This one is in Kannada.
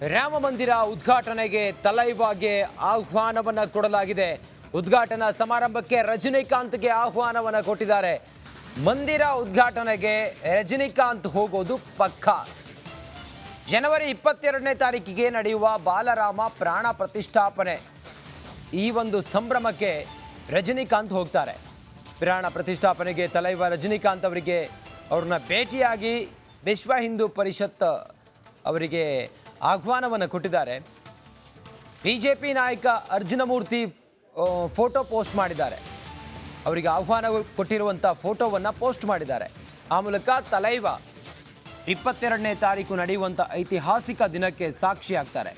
ರಾಮ ಮಂದಿರ ಉದ್ಘಾಟನೆಗೆ ತಲೈವಾಗೆ ಆಹ್ವಾನವನ್ನ ಕೊಡಲಾಗಿದೆ. ಉದ್ಘಾಟನಾ ಸಮಾರಂಭಕ್ಕೆ ರಜನಿಕಾಂತ್ಗೆ ಆಹ್ವಾನವನ್ನ ಕೊಟ್ಟಿದ್ದಾರೆ. ಮಂದಿರ ಉದ್ಘಾಟನೆಗೆ ರಜನಿಕಾಂತ್ ಹೋಗೋದು ಪಕ್ಕಾ. ಜನವರಿ 22ನೇ ತಾರೀಕಿಗೆ ನಡೆಯುವ ಬಾಲರಾಮ ಪ್ರಾಣ ಪ್ರತಿಷ್ಠಾಪನೆ ಈ ಒಂದು ಸಂಭ್ರಮಕ್ಕೆ ರಜನಿಕಾಂತ್ ಹೋಗ್ತಾರೆ. ಪ್ರಾಣ ಪ್ರತಿಷ್ಠಾಪನೆಗೆ ತಲೈವ ರಜನಿಕಾಂತ್ ಅವರಿಗೆ ಅವ್ರನ್ನ ಭೇಟಿಯಾಗಿ ವಿಶ್ವ ಹಿಂದೂ ಪರಿಷತ್ ಅವರಿಗೆ ಆಹ್ವಾನವನ್ನು ಕೊಟ್ಟಿದ್ದಾರೆ. ಬಿಜೆಪಿ ನಾಯಕ ಅರ್ಜುನಮೂರ್ತಿ ಫೋಟೋ ಪೋಸ್ಟ್ ಮಾಡಿದ್ದಾರೆ. ಅವರಿಗೆ ಆಹ್ವಾನ ಕೊಟ್ಟಿರುವಂಥ ಫೋಟೋವನ್ನು ಪೋಸ್ಟ್ ಮಾಡಿದ್ದಾರೆ. ಆ ಮೂಲಕ ತಲೈವ 22ನೇ ತಾರೀಕು ನಡೆಯುವಂಥ ಐತಿಹಾಸಿಕ ದಿನಕ್ಕೆ ಸಾಕ್ಷಿಯಾಗ್ತಾರೆ.